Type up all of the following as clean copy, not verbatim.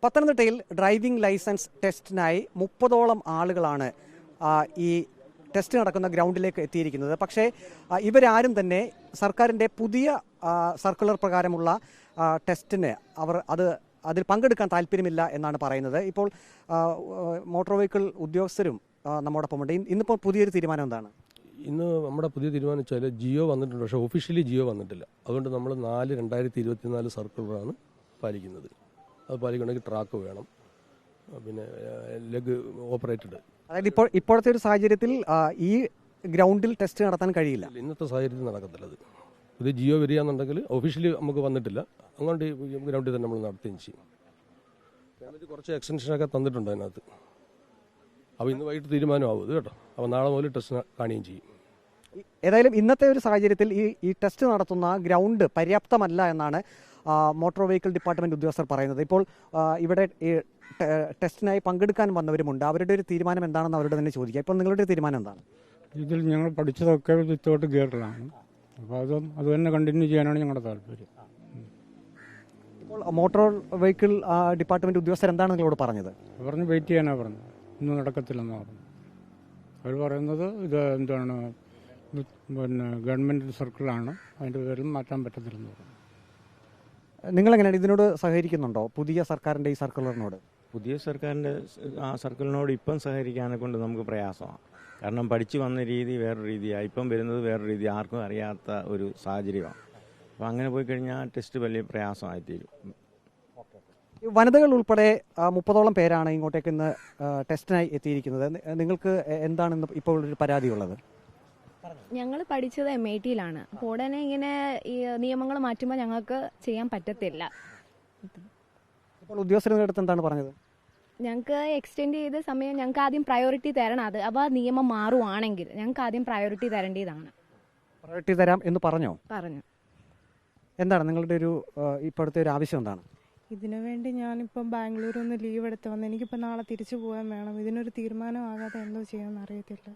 പത്തനംതിട്ടയിൽ driving licence ടെസ്റ്റിനായി 30ഓളം ആളുകളാണ് ഈ ടെസ്റ്റ് നടക്കുന്ന ഗ്രൗണ്ടിലേക്ക് എത്തിയിരിക്കുന്നത്. പക്ഷേ ഇവരാരും തന്നെ സർക്കാരിൻ്റെ പുതിയ സർക്കുലർ പ്രകാരമുള്ള ടെസ്റ്റിന് അതിൽ പങ്കെടുക്കാൻ താല്പര്യമില്ല എന്നാണ് പറയുന്നത്. ഇപ്പോൾ മോട്ടോർ വെഹിക്കിൾ ഉദ്യോഗസ്ഥരും നമ്മോടൊപ്പമുണ്ട്. ഇന്നിപ്പോൾ പുതിയൊരു തീരുമാനം എന്താണ്? ഇന്ന് നമ്മുടെ പുതിയ തീരുമാനം വെച്ചാൽ ജിയോ വന്നിട്ടുണ്ട്, പക്ഷേ ഒഫീഷ്യലി ജിയോ വന്നിട്ടില്ല. അതുകൊണ്ട് നമ്മൾ 4/2024 സർക്കുലറാണ് പാലിക്കുന്നത്. അത് പാലിക്കണമെങ്കിൽ ട്രാക്ക് വേണം, പിന്നെ ലെഗ് ഓപ്പറേറ്റഡ്. അതായത് ഇപ്പോഴത്തെ ഒരു സാഹചര്യത്തിൽ ഈ ഗ്രൗണ്ടിൽ ടെസ്റ്റ് നടത്താൻ കഴിയില്ല. ഇന്നത്തെ സാഹചര്യത്തിൽ നടക്കത്തില്ല. അത് പുതിയ ജിയോ വരികയാണെന്നുണ്ടെങ്കിൽ ഒഫീഷ്യലി നമുക്ക് വന്നിട്ടില്ല, അങ്ങോട്ട് ഈ ഗ്രൗണ്ടിൽ തന്നെ നമ്മൾ നടത്തുകയും ചെയ്യും. എന്നിട്ട് കുറച്ച് എക്സ്റ്റൻഷനൊക്കെ തന്നിട്ടുണ്ട് അതിനകത്ത്. അപ്പോൾ ഇന്ന് വൈകിട്ട് തീരുമാനമാവും ഇത് കേട്ടോ. അപ്പോൾ നാളെ മുതൽ ടെസ്റ്റ് കാണുകയും ചെയ്യും. ഏതായാലും ഇന്നത്തെ ഒരു സാഹചര്യത്തിൽ ഈ ടെസ്റ്റ് നടത്തുന്ന ഗ്രൗണ്ട് പര്യാപ്തമല്ല എന്നാണ് മോട്ടോർ വെഹിക്കിൾ ഡിപ്പാർട്ട്മെന്റ് ഉദ്യോഗസ്ഥർ പറയുന്നത്. ഇപ്പോൾ ഇവിടെ ഈ ടെസ്റ്റിനായി പങ്കെടുക്കാൻ വന്നവരുമുണ്ട്. അവരുടെ ഒരു തീരുമാനം എന്താണെന്ന് അവരോട് തന്നെ ചോദിക്കാം. ഇപ്പോൾ നിങ്ങളുടെ തീരുമാനം എന്താണ്? ഇതിൽ ഞങ്ങൾ പഠിച്ചതൊക്കെ വിത്തോട്ട് ഗിയറിലാണ്. അപ്പോൾ അത് തന്നെ കണ്ടിന്യൂ ചെയ്യാനാണ് ഞങ്ങളുടെ താല്പര്യം. ഇപ്പോൾ മോട്ടോർ വെഹിക്കിൾ ഡിപ്പാർട്ട്മെന്റ് ഉദ്യോഗസ്ഥർ എന്താണ് നിങ്ങളോട് പറഞ്ഞത്? പറഞ്ഞ് വെയിറ്റ് ചെയ്യാനാണ് പറഞ്ഞത്. ഇന്ന് നടക്കത്തില്ലെന്നാണ് പറഞ്ഞത്. അവർ പറയുന്നത് ഇത് എന്താണ്, പിന്നെ ഗവൺമെൻറ് സർക്കിളാണ്, അതിൻ്റെ പേരിൽ മാറ്റാൻ പറ്റത്തില്ലെന്ന് പറഞ്ഞു. നിങ്ങളെങ്ങനെയാണ് ഇതിനോട് സഹകരിക്കുന്നുണ്ടോ? പുതിയ സർക്കാരിൻ്റെ ഈ സർക്കുലറിനോട്? പുതിയ സർക്കാരിൻ്റെ ആ സർക്കിളിനോട് ഇപ്പം സഹകരിക്കാനെ കൊണ്ട് നമുക്ക് പ്രയാസമാണ്. കാരണം പഠിച്ചു വന്ന രീതി വേറൊരു രീതിയാണ്, ഇപ്പം വരുന്നത് വേറൊരു രീതി, ആർക്കും അറിയാത്ത ഒരു സാഹചര്യമാണ്. അപ്പോൾ അങ്ങനെ പോയി കഴിഞ്ഞാൽ ടെസ്റ്റ് വലിയ പ്രയാസമായിത്തീരും. വനിതകൾ ഉൾപ്പെടെ 30ഓളം പേരാണ് ഇങ്ങോട്ടേക്ക് ഇന്ന് ടെസ്റ്റിനായി എത്തിയിരിക്കുന്നത്. നിങ്ങൾക്ക് എന്താണ് ഇന്ന് ഇപ്പോൾ ഒരു പരാതിയുള്ളത്? ഞങ്ങൾ പഠിച്ചത് MIT-യിലാണ്. അപ്പോൾ ഉടനെ ഇങ്ങനെ ഈ നിയമങ്ങൾ മാറ്റുമ്പോൾ ഞങ്ങൾക്ക് ചെയ്യാൻ പറ്റത്തില്ല. ഇപ്പോൾ ഉദ്യോഗസ്ഥരുടെ അടുത്ത് എന്താണ് പറഞ്ഞത്? ഞങ്ങൾക്ക് എക്സ്റ്റെൻഡ് ചെയ്ത സമയം ഞങ്ങൾക്ക് ആദ്യം പ്രയോറിറ്റി തരണം. അപ്പോൾ നിയമം മാറുവാണെങ്കിൽ ഞങ്ങൾക്ക് ആദ്യം പ്രയോറിറ്റി തരേണ്ടതാണ്. പ്രയോറിറ്റി തരാം എന്ന് പറഞ്ഞു. എന്താണ് നിങ്ങളുടെ ഒരു ഇപ്പോഴത്തെ ഒരു ആവശ്യം എന്താണ്? ഇതിനു വേണ്ടി ഞാനിപ്പം ബാംഗ്ലൂരിൽ നിന്ന് ലീവ് എടുത്ത് വന്ന് എനിക്കിപ്പോൾ നാളെ തിരിച്ചു പോകാൻ വേണം. ഇതിനൊരു തീരുമാനമാകാതെ എന്തോ ചെയ്യാമെന്ന് അറിയത്തില്ല.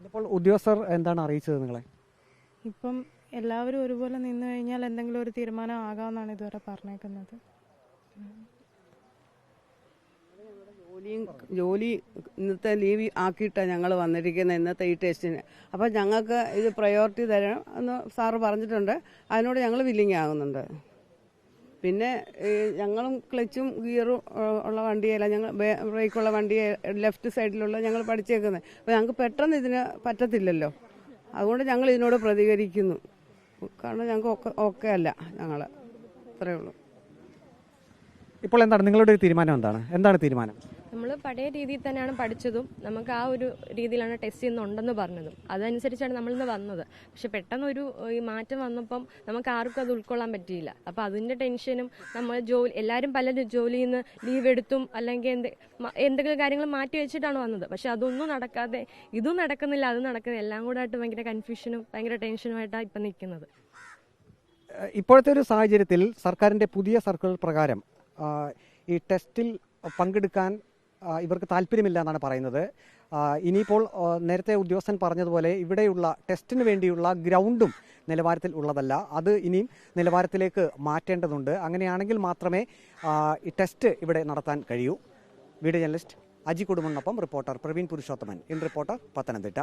ഇപ്പോൾ ഉദ്യോഗസ്ഥർ എന്താണ് അറിയിച്ചത് നിങ്ങളെ? ഇപ്പം എല്ലാവരും ഒരുപോലെ നിന്ന് കഴിഞ്ഞാൽ എന്തെങ്കിലും ഒരു തീരുമാനം ആകാമെന്നാണ് ഇതുവരെ പറഞ്ഞേക്കുന്നത്. ജോലി ഇന്നത്തെ ലീവ് ആക്കിയിട്ടാണ് ഞങ്ങൾ വന്നിരിക്കുന്നത് ഇന്നത്തെ ഈ ടെസ്റ്റിന്. അപ്പം ഞങ്ങൾക്ക് ഇത് പ്രയോറിറ്റി തരണം എന്ന് സാറ് പറഞ്ഞിട്ടുണ്ട്. അതിനോട് ഞങ്ങൾ വില്ലിങ് ആകുന്നുണ്ട്. പിന്നെ ഞങ്ങളും ക്ലച്ചും ഗിയറും ഉള്ള വണ്ടിയല്ല, ഞങ്ങൾ ബ്രേക്കുള്ള വണ്ടിയെ ലെഫ്റ്റ് സൈഡിലുള്ള ഞങ്ങൾ പഠിച്ചേക്കുന്നത്. അപ്പോൾ ഞങ്ങൾക്ക് പെട്ടെന്ന് ഇതിന് പറ്റത്തില്ലല്ലോ. അതുകൊണ്ട് ഞങ്ങൾ ഇതിനോട് പ്രതികരിക്കുന്നു. കാരണം ഞങ്ങൾക്ക് ഓക്കെ അല്ല, ഞങ്ങൾ അത്രയേ ഉള്ളൂ. ഇപ്പോൾ എന്താണ് നിങ്ങളുടെ ഒരു തീരുമാനം? എന്താണ് തീരുമാനം? നമ്മൾ പഴയ രീതിയിൽ തന്നെയാണ് പഠിച്ചതും നമുക്ക് ആ ഒരു രീതിയിലാണ് ടെസ്റ്റ് ചെയ്യുന്നുണ്ടെന്ന് പറഞ്ഞതും അതനുസരിച്ചാണ് നമ്മളിന്ന് വന്നത്. പക്ഷെ പെട്ടെന്നൊരു ഈ മാറ്റം വന്നപ്പം നമുക്ക് ആർക്കും അത് ഉൾക്കൊള്ളാൻ പറ്റിയില്ല. അപ്പോൾ അതിൻ്റെ ടെൻഷനും നമ്മൾ എല്ലാവരും പലരും ജോലിയിൽ നിന്ന് ലീവ് എടുത്തും അല്ലെങ്കിൽ എന്തെങ്കിലും കാര്യങ്ങൾ മാറ്റി വെച്ചിട്ടാണ് വന്നത്. പക്ഷെ അതൊന്നും നടക്കാതെ ഇതും നടക്കുന്നില്ല, അതും നടക്കുന്നില്ല, എല്ലാം കൂടെ ആയിട്ട് ഭയങ്കര കൺഫ്യൂഷനും ഭയങ്കര ടെൻഷനുമായിട്ടാണ് ഇപ്പം നിൽക്കുന്നത്. ഇപ്പോഴത്തെ ഒരു സാഹചര്യത്തിൽ സർക്കാരിൻ്റെ പുതിയ സർക്കുലർ പ്രകാരം ഈ ടെസ്റ്റിൽ പങ്കെടുക്കാൻ ഇവർക്ക് താല്പര്യമില്ല എന്നാണ് പറയുന്നത്. ഇനിയിപ്പോൾ നേരത്തെ ഉദ്യോഗസ്ഥൻ പറഞ്ഞതുപോലെ ഇവിടെയുള്ള ടെസ്റ്റിന് വേണ്ടിയുള്ള ഗ്രൗണ്ടും നിലവാരത്തിൽ ഉള്ളതല്ല, അത് ഇനിയും നിലവാരത്തിലേക്ക് മാറ്റേണ്ടതുണ്ട്. അങ്ങനെയാണെങ്കിൽ മാത്രമേ ഈ ടെസ്റ്റ് ഇവിടെ നടത്താൻ കഴിയൂ. വീഡിയോ ജേർണലിസ്റ്റ് അജി കുടുംബനൊപ്പം reporter Praveen Purushothaman, in reporter, Pathanamthitta.